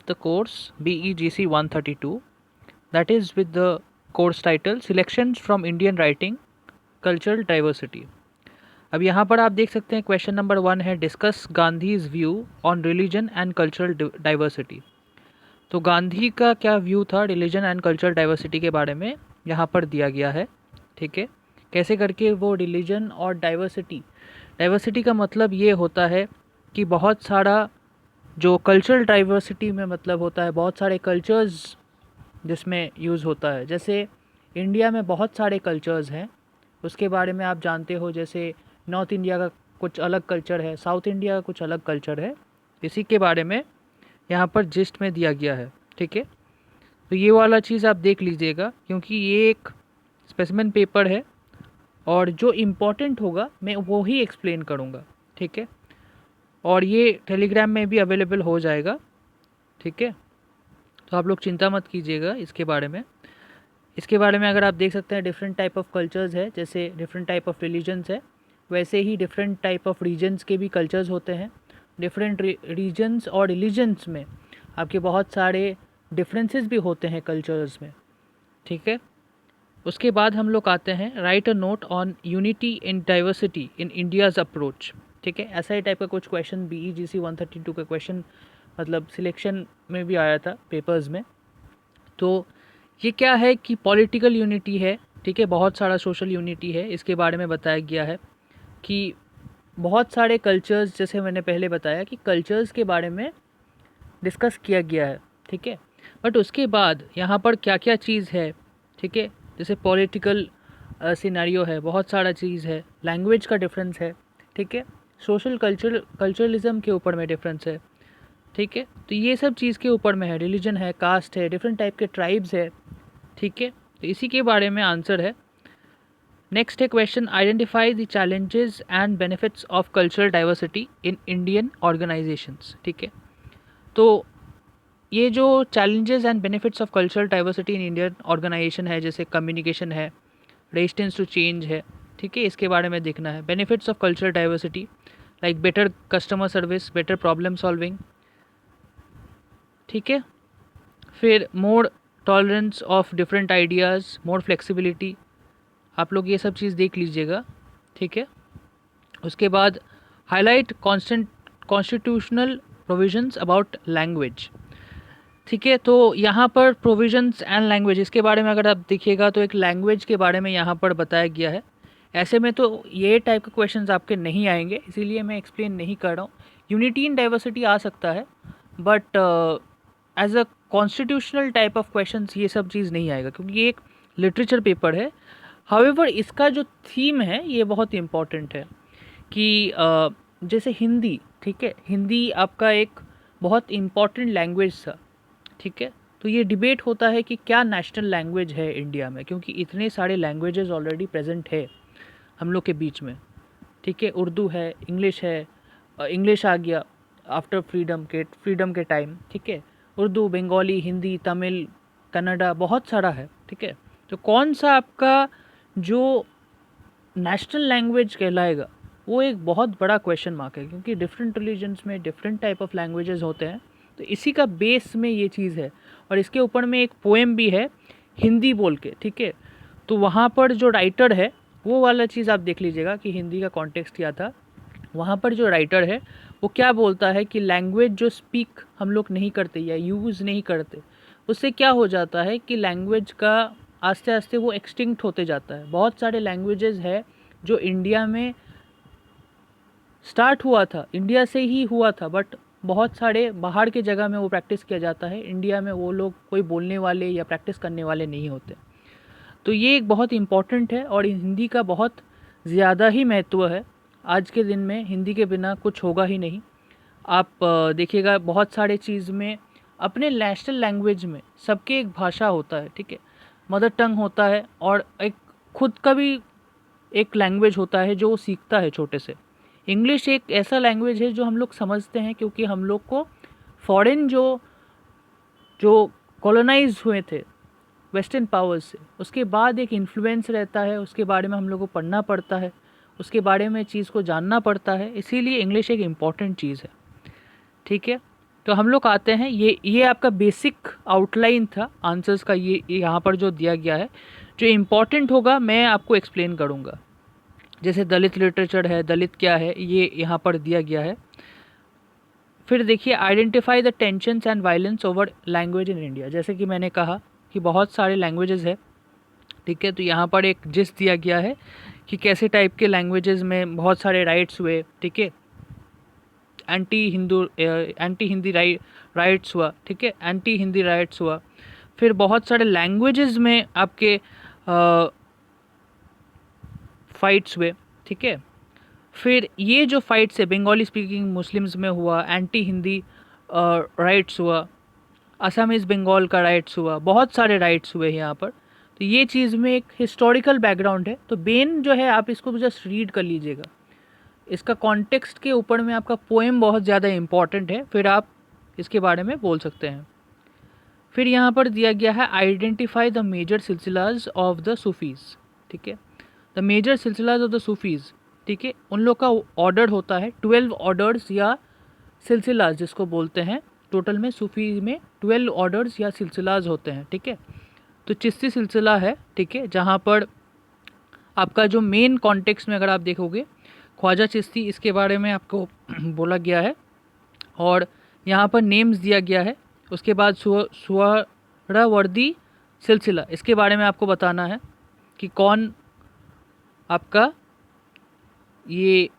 the course BEGC 132, that is with the course title Selections from Indian Writing, Cultural Diversity. अब यहाँ पर आप देख सकते हैं क्वेश्चन नंबर 1 है discuss Gandhi's view on religion and cultural diversity. तो गांधी का क्या व्यू था रिलीजन एंड कल्चरल डाइवर्सिटी के बारे में यहाँ पर दिया गया है। ठीक है, कैसे करके वो रिलीजन और डाइवर्सिटी का मतलब ये होता है कि बहुत सारा जो कल्चरल डाइवर्सिटी में मतलब होता है बहुत सारे कल्चर्स जिसमें यूज़ होता है। जैसे इंडिया में बहुत सारे कल्चर्स हैं, उसके बारे में आप जानते हो। जैसे नॉर्थ इंडिया का कुछ अलग कल्चर है, साउथ इंडिया का कुछ अलग कल्चर है, इसी के बारे में यहाँ पर जिस्ट में दिया गया है। ठीक है, तो ये वाला चीज़ आप देख लीजिएगा क्योंकि ये एक स्पेसिमेन पेपर है और जो इम्पोर्टेंट होगा मैं वो ही एक्सप्लेन करूँगा। ठीक है, और ये टेलीग्राम में भी अवेलेबल हो जाएगा। ठीक है, तो आप लोग चिंता मत कीजिएगा इसके बारे में। इसके बारे में अगर आप देख सकते हैं डिफरेंट टाइप ऑफ कल्चर्स है, जैसे डिफरेंट टाइप ऑफ रिलीजन्स है, वैसे ही डिफरेंट टाइप ऑफ रीजन्स के भी कल्चर्स होते हैं। डिफरेंट रीजन्स और रिलीजन्स में आपके बहुत सारे डिफरेंसेस भी होते हैं कल्चर्स में। ठीक है, उसके बाद हम लोग आते हैं right a note on unity in diversity in India's approach. ठीक है, ऐसा ही टाइप का कुछ क्वेश्चन BEGC 132 का क्वेश्चन मतलब सिलेक्शन में भी आया था पेपर्स में। तो ये क्या है कि पॉलिटिकल यूनिटी है। ठीक है, बहुत सारा सोशल यूनिटी है, इसके बारे में बताया गया है कि बहुत सारे कल्चर्स, जैसे मैंने पहले बताया कि कल्चर्स के बारे में डिस्कस किया गया है। ठीक है, बट उसके बाद यहाँ पर क्या क्या चीज़ है। ठीक है, जैसे पॉलिटिकल सिनेरियो है, बहुत सारा चीज़ है, लैंग्वेज का डिफरेंस है। ठीक है, सोशल कल्चरलिज्म के ऊपर में डिफरेंस है। ठीक है, तो ये सब चीज़ के ऊपर में है, रिलीजन है, कास्ट है, डिफरेंट टाइप के ट्राइब्स है। ठीक है, तो इसी के बारे में आंसर है। नेक्स्ट है question identify the challenges and benefits of cultural diversity in Indian organisations. ठीक है, तो ये जो challenges and benefits of cultural diversity in Indian organisation है, जैसे कम्युनिकेशन है, रेजिस्टेंस टू चेंज है। ठीक है, इसके बारे में देखना है। Benefits of cultural diversity like better customer service, better problem solving. ठीक है, फिर more tolerance of different ideas, more flexibility. आप लोग ये सब चीज़ देख लीजिएगा। ठीक है, उसके बाद highlight constitutional provisions about language. ठीक है, तो यहाँ पर प्रोविजंस एंड लैंग्वेज, इसके बारे में अगर आप देखिएगा तो एक लैंग्वेज के बारे में यहाँ पर बताया गया है। ऐसे में तो ये टाइप के क्वेश्चंस आपके नहीं आएंगे, इसीलिए मैं एक्सप्लेन नहीं कर रहा हूँ। यूनिटी इन डाइवर्सिटी आ सकता है, but as a constitutional type of questions ये सब चीज़ नहीं आएगा क्योंकि ये एक लिटरेचर पेपर है। हाउएवर इसका जो थीम है ये बहुत इम्पॉर्टेंट है कि जैसे हिंदी। ठीक है, हिंदी आपका एक बहुत इम्पॉर्टेंट लैंग्वेज था। ठीक है, तो ये डिबेट होता है कि क्या नेशनल लैंग्वेज है इंडिया में, क्योंकि इतने सारे लैंग्वेजेस ऑलरेडी प्रेजेंट है हम लोग के बीच में। ठीक है, उर्दू है, इंग्लिश है, इंग्लिश आ गया आफ्टर फ्रीडम के टाइम। ठीक है, उर्दू, बंगाली, हिंदी, तमिल, कन्नड़ा, बहुत सारा है। ठीक है, तो कौन सा आपका जो नेशनल लैंग्वेज कहलाएगा वो एक बहुत बड़ा क्वेश्चन मार्क है, क्योंकि डिफरेंट रिलीजन्स में डिफरेंट टाइप ऑफ लैंग्वेजेस होते हैं। तो इसी का बेस में ये चीज़ है, और इसके ऊपर में एक पोएम भी है हिंदी बोल के। ठीक है, तो वहाँ पर जो राइटर है वो वाला चीज़ आप देख लीजिएगा कि हिंदी का कॉन्टेक्स्ट क्या था। वहाँ पर जो राइटर है वो क्या बोलता है कि लैंग्वेज जो स्पीक हम लोग नहीं करते या यूज़ नहीं करते, उससे क्या हो जाता है कि लैंग्वेज का आस्ते आस्ते वो एक्सटिंक्ट होते जाता है। बहुत सारे लैंग्वेजेस है जो इंडिया में स्टार्ट हुआ था, इंडिया से ही हुआ था, बट बहुत सारे बाहर के जगह में वो प्रैक्टिस किया जाता है। इंडिया में वो लोग कोई बोलने वाले या प्रैक्टिस करने वाले नहीं होते। तो ये एक बहुत इम्पॉर्टेंट है और हिंदी का बहुत ज़्यादा ही महत्व है। आज के दिन में हिंदी के बिना कुछ होगा ही नहीं। आप देखिएगा बहुत सारे चीज़ में अपने नेशनल लैंग्वेज में सबके एक भाषा होता है। ठीक है, मदर टंग होता है और एक खुद का भी एक लैंग्वेज होता है जो वो सीखता है छोटे से। इंग्लिश एक ऐसा लैंग्वेज है जो हम लोग समझते हैं क्योंकि हम लोग को फॉरेन जो कॉलोनाइज हुए थे वेस्टर्न पावर्स से, उसके बाद एक इन्फ्लुएंस रहता है, उसके बारे में हम लोग को पढ़ना पड़ता है, उसके बारे में चीज़ को जानना पड़ता है। इसीलिए इंग्लिश एक इम्पॉर्टेंट चीज़ है। ठीक है, तो हम लोग आते हैं, ये आपका बेसिक आउटलाइन था आंसर्स का, ये यहाँ पर जो दिया गया है। जो इम्पॉर्टेंट होगा मैं आपको एक्सप्लेन करूँगा। जैसे दलित लिटरेचर है, दलित क्या है, ये यहाँ पर दिया गया है। फिर देखिए, identify the tensions and violence over language in India. जैसे कि मैंने कहा कि बहुत सारे लैंग्वेजेस है, ठीक है। तो यहाँ पर एक जिस दिया गया है कि कैसे टाइप के लैंग्वेजेस में बहुत सारे राइट्स हुए, ठीक है। एंटी हिंदी राइट्स हुआ, ठीक है, एंटी हिंदी राइट्स हुआ। फिर बहुत सारे लैंग्वेजेस में आपके फाइट्स हुए, ठीक है। फिर ये जो फाइट्स है बंगाली स्पीकिंग मुस्लिम्स में हुआ, एंटी हिंदी राइट्स हुआ, असमीज़ बंगाल का राइट्स हुआ, बहुत सारे राइट्स हुए यहाँ पर। तो ये चीज़ में एक हिस्टोरिकल बैकग्राउंड है। तो बेन जो है आप इसको जस्ट रीड कर लीजिएगा, इसका कॉन्टेक्स्ट के ऊपर में आपका पोएम बहुत ज़्यादा इम्पॉर्टेंट है, फिर आप इसके बारे में बोल सकते हैं। फिर यहाँ पर दिया गया है identify the major silsilas of the Sufis, ठीक है। The major silsilas of the Sufis, ठीक है, उन लोग का ऑर्डर होता है 12 ऑर्डर्स या सिलसिलाज जिसको बोलते हैं। टोटल में सूफी में 12 ऑर्डर्स या सिलसिलाज होते हैं, ठीक है। तो चिश्ती सिलसिला है, ठीक है, जहाँ पर आपका जो मेन कॉन्टेक्स्ट में अगर आप देखोगे ख्वाजा चिश्ती, इसके बारे में आपको बोला गया है और यहाँ पर नेम्स दिया गया है। उसके बाद सुहरावर्दी सिलसिला, इसके बारे में आपको बताना है कि कौन आपका ये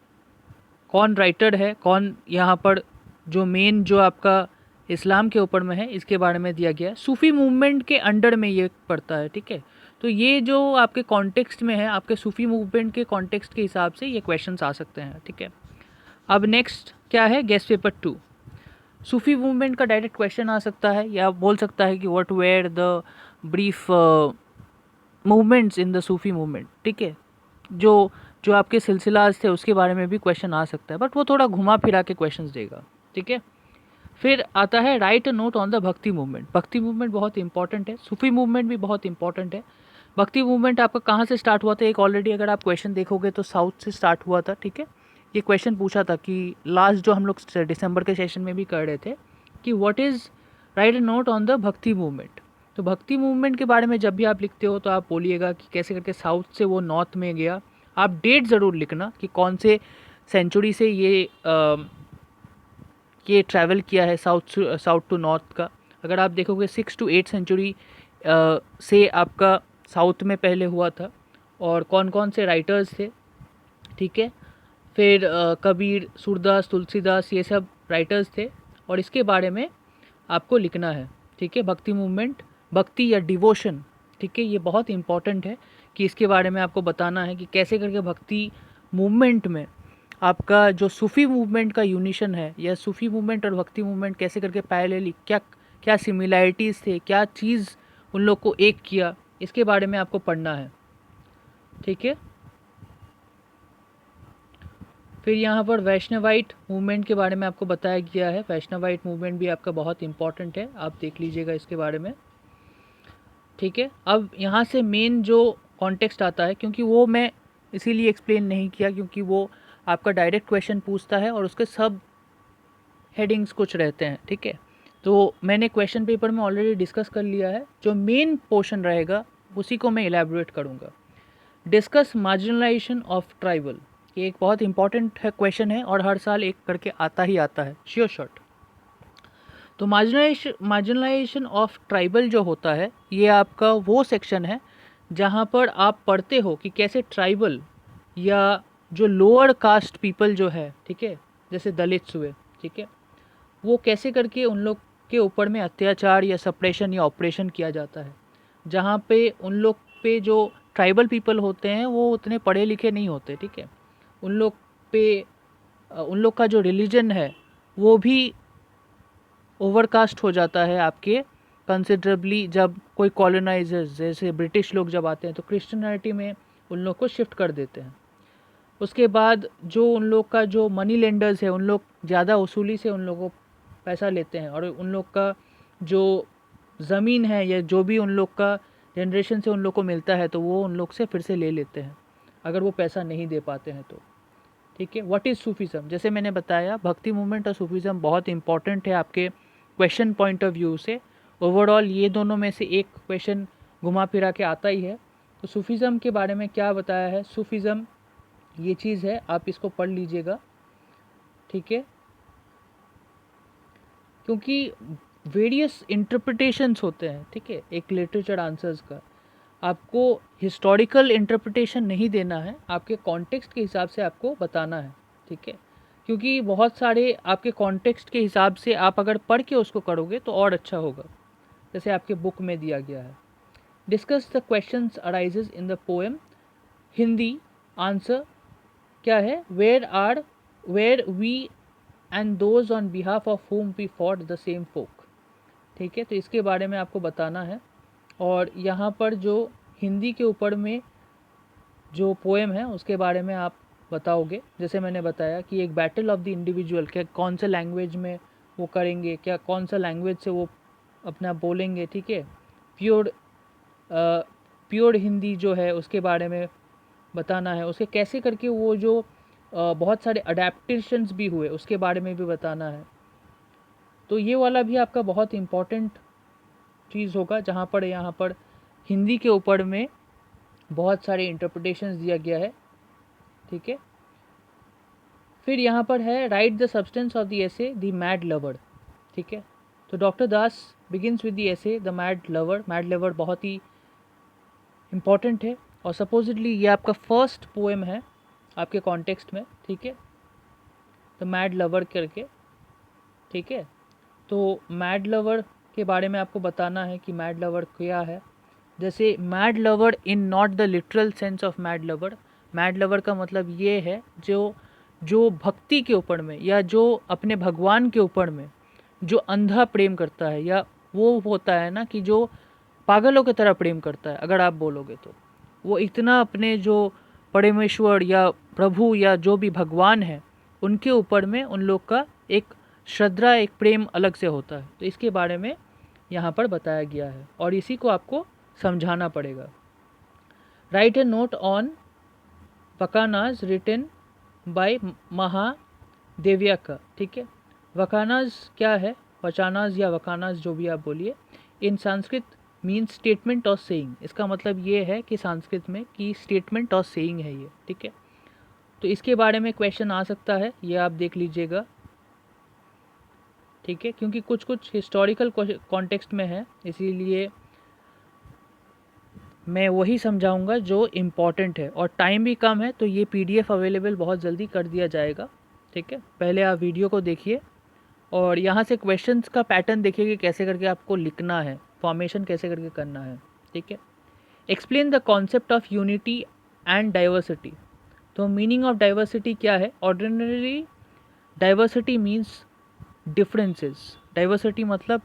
कौन राइटर है, कौन यहाँ पर जो मेन जो आपका इस्लाम के ऊपर में है, इसके बारे में दिया गया है। सूफ़ी मूवमेंट के अंडर में ये पड़ता है, ठीक है। तो ये जो आपके कॉन्टेक्स्ट में है, आपके सूफ़ी मूवमेंट के कॉन्टेक्स्ट के हिसाब से ये क्वेश्चंस आ सकते हैं, ठीक है। अब नेक्स्ट क्या है, गेस्ट पेपर 2। सूफ़ी मूवमेंट का डायरेक्ट क्वेश्चन आ सकता है या बोल सकता है कि what were the brief movements in the Sufi movement, ठीक है। जो जो आपके सिलसिलाज थे उसके बारे में भी क्वेश्चन आ सकता है, बट वो थोड़ा घुमा फिरा के क्वेश्चंस देगा, ठीक है। फिर आता है right a note on the भक्ति मूवमेंट। भक्ति मूवमेंट बहुत इंपॉर्टेंट है, सूफी मूवमेंट भी बहुत इंपॉर्टेंट है। भक्ति मूवमेंट आपका कहाँ से स्टार्ट हुआ था, एक ऑलरेडी अगर आप क्वेश्चन देखोगे तो साउथ से स्टार्ट हुआ था, ठीक है। ये क्वेश्चन पूछा था कि लास्ट जो हम लोग दिसंबर के सेशन में भी कर रहे थे कि what is right a note on the भक्ति मूवमेंट। तो भक्ति मूवमेंट के बारे में जब भी आप लिखते हो तो आप बोलिएगा कि कैसे करके साउथ से वो नॉर्थ में गया। आप डेट ज़रूर लिखना कि कौन से सेंचुरी से ये ट्रैवल किया है साउथ टू नॉर्थ का। अगर आप देखोगे 6 to 8 सेंचुरी से आपका साउथ में पहले हुआ था, और कौन कौन से राइटर्स थे, ठीक है। फिर कबीर, सूरदास, तुलसीदास, ये सब राइटर्स थे और इसके बारे में आपको लिखना है, ठीक है। भक्ति मूवमेंट, भक्ति या डिवोशन, ठीक है, ये बहुत इंपॉर्टेंट है कि इसके बारे में आपको बताना है कि कैसे करके भक्ति मूवमेंट में आपका जो सूफ़ी मूवमेंट का यूनिशन है, या सूफ़ी मूवमेंट और भक्ति मूवमेंट कैसे करके पैरेलली क्या क्या सिमिलैरिटीज़ थे, क्या चीज़ उन लोग को एक किया, इसके बारे में आपको पढ़ना है, ठीक है। फिर यहाँ पर वैष्णवाइट मूवमेंट के बारे में आपको बताया गया है। वैष्णवाइट मूवमेंट भी आपका बहुत इंपॉर्टेंट है, आप देख लीजिएगा इसके बारे में, ठीक है। अब यहाँ से मेन जो कॉन्टेक्स्ट आता है, क्योंकि वो मैं इसीलिए एक्सप्लेन नहीं किया क्योंकि वो आपका डायरेक्ट क्वेश्चन पूछता है और उसके सब हेडिंग्स कुछ रहते हैं, ठीक है। तो मैंने क्वेश्चन पेपर में ऑलरेडी डिस्कस कर लिया है, जो मेन पोर्शन रहेगा उसी को मैं इलेबोरेट करूँगा। डिस्कस मार्जिनलाइजेशन ऑफ ट्राइबल, ये एक बहुत इंपॉर्टेंट है क्वेश्चन है और हर साल एक करके आता ही आता है, श्योर शॉट। तो मार्जिनलाइजेशन ऑफ ट्राइबल जो होता है, ये आपका वो सेक्शन है जहाँ पर आप पढ़ते हो कि कैसे ट्राइबल या जो लोअर कास्ट पीपल जो है, ठीक है, जैसे दलित्स हुए, ठीक है, वो कैसे करके उन लोग के ऊपर में अत्याचार या सप्रेशन या ऑपरेशन किया जाता है। जहाँ पे उन लोग पे जो ट्राइबल पीपल होते हैं वो उतने पढ़े लिखे नहीं होते, ठीक है। उन लोग पे उन लोग का जो रिलीजन है वो भी ओवरकास्ट हो जाता है आपके कंसिडरेबली। जब कोई कॉलोनाइजर्स जैसे ब्रिटिश लोग जब आते हैं तो क्रिश्चियनिटी में उन लोग को शिफ्ट कर देते हैं। उसके बाद जो उन लोग का जो मनी लेंडर्स है, उन लोग ज़्यादा वसूली से उन लोगों को पैसा लेते हैं और उन लोग का जो ज़मीन है या जो भी उन लोग का जनरेशन से उन लोग को मिलता है तो वो उन लोग से फिर से ले लेते हैं अगर वो पैसा नहीं दे पाते हैं तो, ठीक है। व्हाट इज़ सूफीज़म, जैसे मैंने बताया भक्ति मूवमेंट और सूफीज़म बहुत इंपॉर्टेंट है आपके क्वेश्चन पॉइंट ऑफ व्यू से। ओवरऑल ये दोनों में से एक क्वेश्चन घुमा फिरा के आता ही है। तो सूफीज़म के बारे में क्या बताया है, सूफीज़म ये चीज़ है, आप इसको पढ़ लीजिएगा, ठीक है। क्योंकि वेरियस इंटरप्रिटेशंस होते हैं, ठीक है, एक लिटरेचर आंसर्स का। आपको हिस्टोरिकल इंटरप्रिटेशन नहीं देना है, आपके कॉन्टेक्स्ट के हिसाब से आपको बताना है, ठीक है। क्योंकि बहुत सारे आपके कॉन्टेक्स्ट के हिसाब से आप अगर पढ़ के उसको करोगे तो और अच्छा होगा, जैसे आपके बुक में दिया गया है। Discuss the questions arises in the poem. Hindi answer क्या है, where we and those on behalf of whom we fought the same folk, ठीक है। तो इसके बारे में आपको बताना है। और यहाँ पर जो हिंदी के ऊपर में जो पोएम है उसके बारे में आप बताओगे, जैसे मैंने बताया कि एक बैटल ऑफ द इंडिविजुअल, क्या कौन सा लैंग्वेज में वो करेंगे, क्या कौन सा लैंग्वेज से वो अपना बोलेंगे, ठीक है। प्योर हिंदी जो है उसके बारे में बताना है, उसके कैसे करके वो जो बहुत सारे अडेप्टेशंस भी हुए उसके बारे में भी बताना है। तो ये वाला भी आपका बहुत इम्पॉर्टेंट चीज़ होगा, जहाँ पर यहाँ पर हिंदी के ऊपर में बहुत सारे इंटरप्रिटेशंस दिया गया है, ठीक है। फिर यहाँ पर है right the substance of the essay the mad lover, ठीक है। तो doctor Das begins with the essay the mad lover. Mad lover बहुत ही इम्पॉर्टेंट है और सपोजिटली ये आपका फर्स्ट पोएम है आपके कॉन्टेक्स्ट में, ठीक है, द मैड लवर करके, ठीक है। तो मैड लवर के बारे में आपको बताना है कि मैड लवर क्या है। जैसे mad lover in not the literal sense of mad lover, mad lover का मतलब ये है जो भक्ति के ऊपर में या जो अपने भगवान के ऊपर में जो अंधा प्रेम करता है, या वो होता है ना कि जो पागलों की तरह प्रेम करता है, अगर आप बोलोगे तो वो इतना अपने जो परमेश्वर या प्रभु या जो भी भगवान है उनके ऊपर में उन लोग का एक श्रद्धा, एक प्रेम अलग से होता है। तो इसके बारे में यहाँ पर बताया गया है और इसी को आपको समझाना पड़ेगा। राइट ए नोट ऑन वकानाज रिटन बाय महादेव्याका, ठीक है। वकानाज क्या है, वचानाज या वकानाज जो भी आप बोलिए, इन संस्कृत मीन्स स्टेटमेंट और सेइंग। इसका मतलब ये है कि संस्कृत में कि स्टेटमेंट और सेइंग है ये, ठीक है। तो इसके बारे में क्वेश्चन आ सकता है, ये आप देख लीजिएगा, ठीक है। क्योंकि कुछ कुछ हिस्टोरिकल कॉन्टेक्स्ट में है, इसीलिए मैं वही समझाऊंगा जो इम्पॉर्टेंट है। और टाइम भी कम है तो ये पीडीएफ अवेलेबल बहुत जल्दी कर दिया जाएगा, ठीक है। पहले आप वीडियो को देखिए और यहाँ से क्वेश्चंस का पैटर्न देखिए कि कैसे करके आपको लिखना है, फॉर्मेशन कैसे करके करना है, ठीक है। Explain the concept of unity and diversity. तो मीनिंग ऑफ डाइवर्सिटी क्या है, ordinary diversity means differences. Diversity मतलब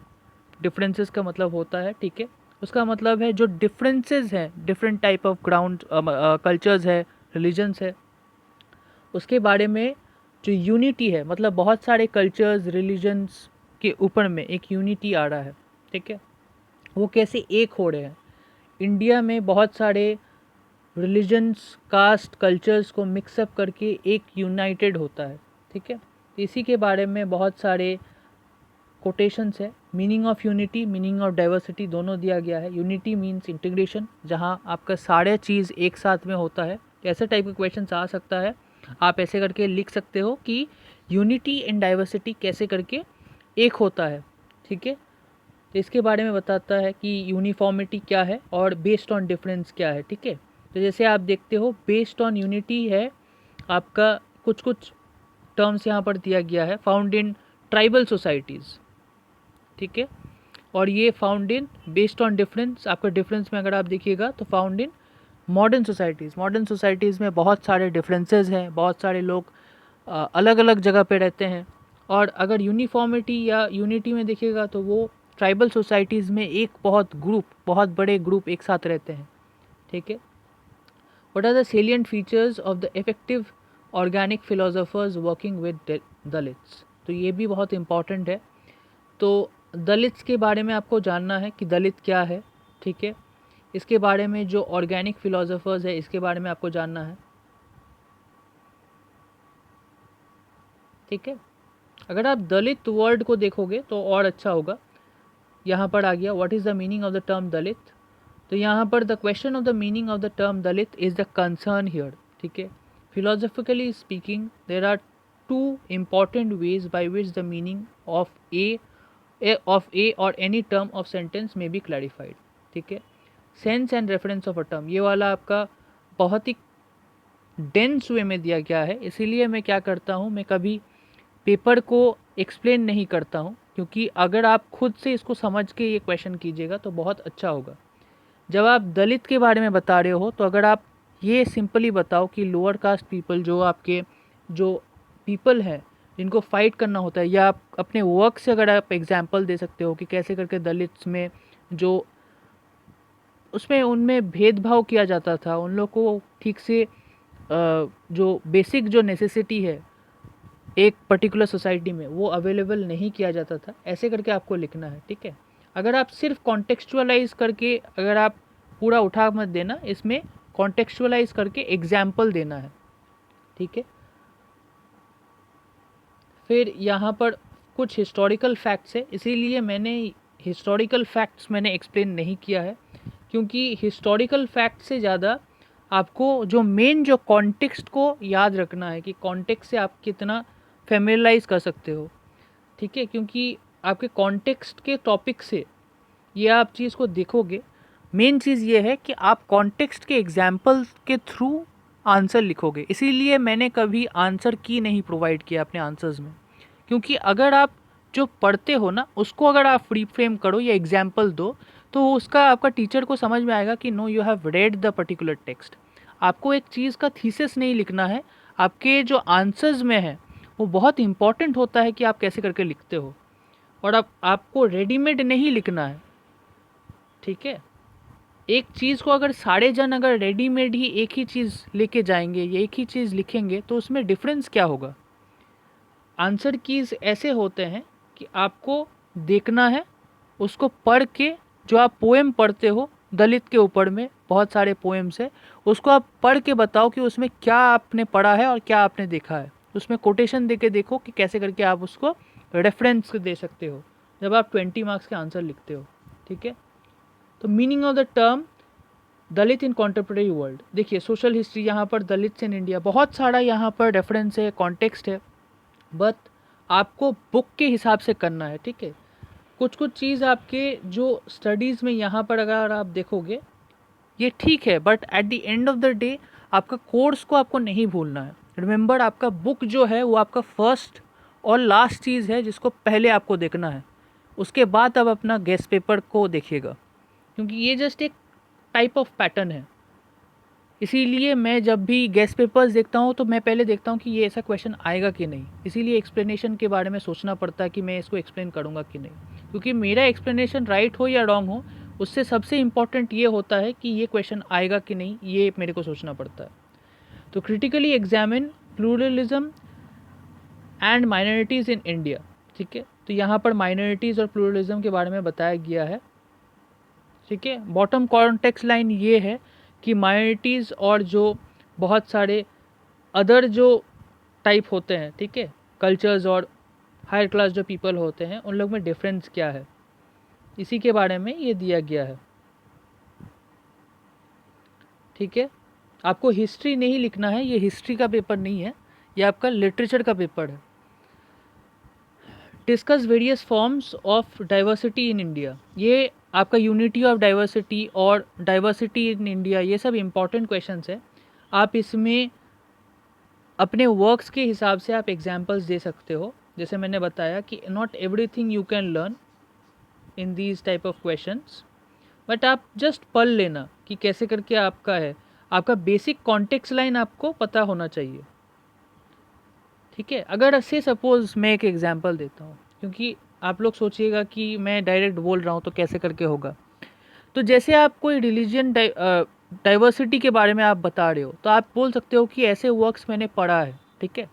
डिफरेंसेस का मतलब होता है, ठीक है। उसका मतलब है जो डिफरेंसेस हैं, different type of ground cultures है, रिलीजन्स है, उसके बारे में जो यूनिटी है, मतलब बहुत सारे कल्चर्स रिलीजन्स के ऊपर में एक यूनिटी आ रहा है, ठीक है। वो कैसे एक हो रहे हैं, इंडिया में बहुत सारे रिलीजन्स, कास्ट, कल्चर्स को मिक्सअप करके एक यूनाइटेड होता है, ठीक है। इसी के बारे में बहुत सारे कोटेशंस है। Meaning of unity, meaning of diversity दोनों दिया गया है। यूनिटी मीन्स इंटीग्रेशन, जहाँ आपका सारे चीज़ एक साथ में होता है। ऐसे टाइप के क्वेश्चन आ सकता है, आप ऐसे करके लिख सकते हो कि यूनिटी एंड डाइवर्सिटी कैसे करके एक होता है, ठीक है। तो इसके बारे में बताता है कि यूनिफॉर्मिटी क्या है और बेस्ड ऑन डिफरेंस क्या है, ठीक है। तो जैसे आप देखते हो बेस्ड ऑन यूनिटी है आपका, कुछ कुछ टर्म्स यहाँ पर दिया गया है, फाउंड इन ट्राइबल सोसाइटीज़, ठीक है। और ये found in based on difference, आपका डिफरेंस में अगर आप देखिएगा तो found in modern societies. Modern societies में बहुत सारे डिफरेंसेस हैं, बहुत सारे लोग अलग अलग जगह पे रहते हैं। और अगर यूनिफॉर्मिटी या यूनिटी में देखिएगा तो वो ट्राइबल सोसाइटीज़ में एक बहुत बड़े ग्रुप एक साथ रहते हैं, ठीक है। What are the salient features of the effective organic philosophers working with Dalits. तो ये भी बहुत इंपॉर्टेंट है। तो दलित्स के बारे में आपको जानना है कि दलित क्या है, ठीक है। इसके बारे में जो ऑर्गेनिक फिलोसोफर्स है इसके बारे में आपको जानना है। ठीक है। अगर आप दलित वर्ड को देखोगे तो और अच्छा होगा। यहाँ पर आ गया what is the meaning of the term Dalit. तो यहाँ पर the question of the meaning of the term Dalit is the concern here, ठीक है। Philosophically speaking there are two important ways by which the meaning of a और any term of sentence में be clarified, ठीक है। Sense and reference of a term, ये वाला आपका बहुत ही डेंस वे में दिया गया है, इसीलिए मैं क्या करता हूँ, मैं कभी पेपर को एक्सप्लेन नहीं करता हूँ, क्योंकि अगर आप खुद से इसको समझ के ये क्वेश्चन कीजिएगा तो बहुत अच्छा होगा। जब आप दलित के बारे में बता रहे हो तो अगर आप ये सिंपली बताओ कि लोअर कास्ट पीपल, जो आपके जो पीपल हैं जिनको फाइट करना होता है, या आप अपने वर्क से अगर आप एग्जांपल दे सकते हो कि कैसे करके दलित्स में जो उसमें उनमें भेदभाव किया जाता था, उन लोग को ठीक से जो बेसिक जो नेसेसिटी है एक पर्टिकुलर सोसाइटी में वो अवेलेबल नहीं किया जाता था, ऐसे करके आपको लिखना है, ठीक है। अगर आप सिर्फ कॉन्टेक्चुअलाइज करके, अगर आप पूरा उठा मत देना, इसमें कॉन्टेक्चुअलाइज करके एग्जाम्पल देना है, ठीक है। फिर यहाँ पर कुछ हिस्टोरिकल फैक्ट्स है, इसीलिए मैंने हिस्टोरिकल फैक्ट्स मैंने एक्सप्लेन नहीं किया है, क्योंकि हिस्टोरिकल फैक्ट से ज़्यादा आपको जो मेन जो कॉन्टेक्स्ट को याद रखना है कि कॉन्टेक्स्ट से आप कितना फेमिलाइज कर सकते हो, ठीक है। क्योंकि आपके कॉन्टेक्स्ट के टॉपिक से ये आप चीज़ को देखोगे, मेन चीज़ ये है कि आप कॉन्टेक्स्ट के एग्जाम्पल के थ्रू आंसर लिखोगे। इसीलिए मैंने कभी आंसर की नहीं प्रोवाइड किया अपने आंसर्स में, क्योंकि अगर आप जो पढ़ते हो ना उसको अगर आप फ्री फ्रेम करो या एग्जाम्पल दो तो उसका आपका टीचर को समझ में आएगा कि know you have read the particular text. आपको एक चीज़ का थीसिस नहीं लिखना है, आपके जो आंसर्स में है वो बहुत इंपॉर्टेंट होता है कि आप कैसे करके लिखते हो, और आपको रेडीमेड नहीं लिखना है, ठीक है। एक चीज़ को अगर सारे जन अगर रेडीमेड ही एक ही चीज़ लेके जाएंगे या एक ही चीज़ लिखेंगे तो उसमें डिफरेंस क्या होगा। आंसर कीज़ ऐसे होते हैं कि आपको देखना है, उसको पढ़ के, जो आप पोएम पढ़ते हो दलित के ऊपर में बहुत सारे पोएम्स है, उसको आप पढ़ के बताओ कि उसमें क्या आपने पढ़ा है और क्या आपने देखा है। उसमें कोटेशन दे के देखो कि कैसे करके आप उसको रेफरेंस दे सकते हो जब आप 20 मार्क्स के आंसर लिखते हो, ठीक है। तो meaning of the term Dalit in contemporary world, देखिए सोशल हिस्ट्री, यहाँ पर दलित इन इंडिया बहुत सारा यहाँ पर रेफरेंस है, कॉन्टेक्स्ट है, बट आपको बुक के हिसाब से करना है, ठीक है। कुछ कुछ चीज़ आपके जो स्टडीज़ में यहाँ पर अगर आप देखोगे ये ठीक है, but at the end of the day आपका कोर्स को आपको नहीं भूलना है। रिमेंबर, आपका बुक जो है वो आपका फर्स्ट और लास्ट चीज़ है जिसको पहले आपको देखना है, उसके बाद आप अपना गेस्ट पेपर को देखिएगा, क्योंकि ये जस्ट एक टाइप ऑफ पैटर्न है। इसीलिए मैं जब भी गेस्ट पेपर्स देखता हूँ तो मैं पहले देखता हूँ कि ये ऐसा क्वेश्चन आएगा कि नहीं, इसीलिए एक्सप्लेनेशन के बारे में सोचना पड़ता है कि मैं इसको एक्सप्लेन करूँगा कि नहीं, क्योंकि मेरा एक्सप्लेनेशन राइट हो या रॉन्ग हो उससे सबसे इम्पॉर्टेंट ये होता है कि ये क्वेश्चन आएगा कि नहीं, ये मेरे को सोचना पड़ता है। तो critically examine pluralism and minorities in India, ठीक है। तो यहाँ पर माइनॉरिटीज़ और प्लूरलिज्म के बारे में बताया गया है, ठीक है। बॉटम कॉन्टेक्स्ट लाइन ये है कि माइनॉरिटीज़ और जो बहुत सारे अदर जो टाइप होते हैं, ठीक है, कल्चर्स और हायर क्लास जो पीपल होते हैं उन लोग में डिफरेंस क्या है, इसी के बारे में ये दिया गया है, ठीक है। आपको हिस्ट्री नहीं लिखना है, ये हिस्ट्री का पेपर नहीं है, ये आपका लिटरेचर का पेपर है। Discuss various forms of diversity in India, ये आपका यूनिटी ऑफ डाइवर्सिटी और डाइवर्सिटी इन इंडिया, ये सब इम्पॉर्टेंट क्वेश्चंस है। आप इसमें अपने वर्क्स के हिसाब से आप एग्जांपल्स दे सकते हो, जैसे मैंने बताया कि not everything you can learn in these type of questions, but आप जस्ट पढ़ लेना कि कैसे करके आपका है, आपका बेसिक कॉन्टेक्स्ट लाइन आपको पता होना चाहिए, ठीक है। अगर से सपोज़ मैं एक एग्जांपल देता हूँ, क्योंकि आप लोग सोचिएगा कि मैं डायरेक्ट बोल रहा हूँ तो कैसे करके होगा। तो जैसे आप कोई रिलीजन डाइवर्सिटी के बारे में आप बता रहे हो तो आप बोल सकते हो कि ऐसे वर्क्स मैंने पढ़ा है, ठीक है।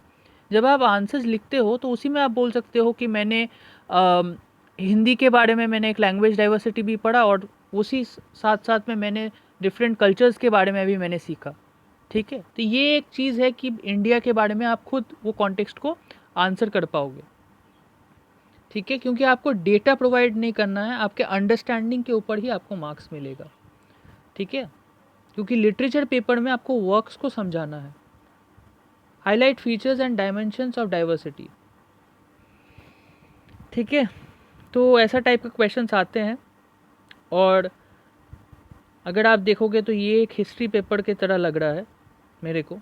जब आप आंसर्स लिखते हो तो उसी में आप बोल सकते हो कि मैंने हिंदी के बारे में मैंने एक लैंग्वेज डाइवर्सिटी भी पढ़ा और उसी साथ साथ में मैंने डिफरेंट कल्चर्स के बारे में भी मैंने सीखा, ठीक है। तो ये एक चीज़ है कि इंडिया के बारे में आप खुद वो कॉन्टेक्स्ट को आंसर कर पाओगे, ठीक है, क्योंकि आपको डेटा प्रोवाइड नहीं करना है, आपके अंडरस्टैंडिंग के ऊपर ही आपको मार्क्स मिलेगा, ठीक है, क्योंकि लिटरेचर पेपर में आपको वर्क्स को समझाना है। Highlight features and dimensions of diversity, ठीक है, तो ऐसा टाइप के क्वेश्चंस आते हैं। और अगर आप देखोगे तो ये एक हिस्ट्री पेपर की तरह लग रहा है मेरे को,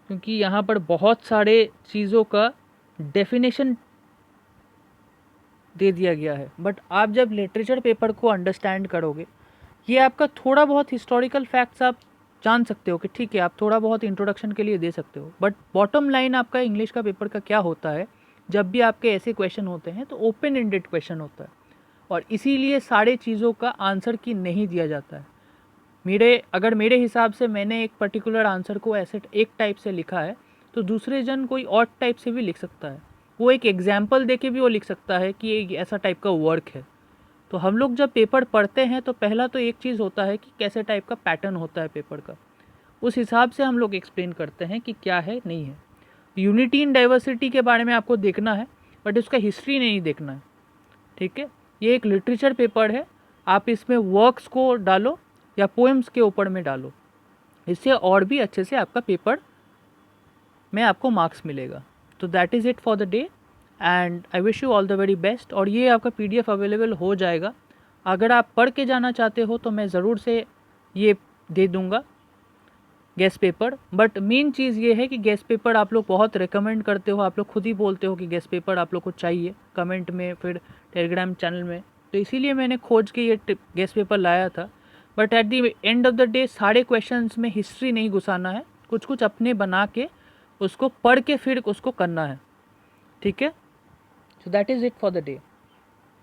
क्योंकि यहाँ पर बहुत सारे चीज़ों का डेफिनेशन दे दिया गया है। बट आप जब लिटरेचर पेपर को अंडरस्टैंड करोगे, ये आपका थोड़ा बहुत हिस्टोरिकल फैक्ट्स आप जान सकते हो कि ठीक है, आप थोड़ा बहुत इंट्रोडक्शन के लिए दे सकते हो, बट बॉटम लाइन आपका इंग्लिश का पेपर का क्या होता है, जब भी आपके ऐसे क्वेश्चन होते हैं तो ओपन एंडेड क्वेश्चन होता है, और इसीलिए सारे चीज़ों का आंसर की नहीं दिया जाता है। अगर मेरे हिसाब से मैंने एक पर्टिकुलर आंसर को ऐसे एक टाइप से लिखा है, तो दूसरे जन कोई और टाइप से भी लिख सकता है, वो एक एग्जाम्पल दे के भी वो लिख सकता है कि ये ऐसा टाइप का वर्क है। तो हम लोग जब पेपर पढ़ते हैं तो पहला तो एक चीज़ होता है कि कैसे टाइप का पैटर्न होता है पेपर का, उस हिसाब से हम लोग एक्सप्लेन करते हैं कि क्या है नहीं है। यूनिटी इन डाइवर्सिटी के बारे में आपको देखना है, बट उसका हिस्ट्री नहीं देखना है, ठीक है। ये एक लिटरेचर पेपर है, आप इसमें वर्क्स को डालो या पोएम्स के ऊपर में डालो, इससे और भी अच्छे से आपका पेपर में आपको मार्क्स मिलेगा। तो that is it for the day and I wish you all the very best. और ये आपका PDF अवेलेबल हो जाएगा, अगर आप पढ़ के जाना चाहते हो तो मैं ज़रूर से ये दे दूँगा गेस्ट पेपर। बट मेन चीज़ ये है कि गेस्ट पेपर आप लोग बहुत रिकमेंड करते हो, आप लोग खुद ही बोलते हो कि गेस्ट पेपर आप लोग को चाहिए कमेंट में, फिर टेलीग्राम चैनल में, तो इसीलिए मैंने खोज के ये गेस्ट पेपर लाया था। But at the end of the day सारे क्वेश्चंस में हिस्ट्री नहीं घुसाना है, कुछ कुछ अपने बना के उसको पढ़ के फिर उसको करना है, ठीक है। So that is it for the day.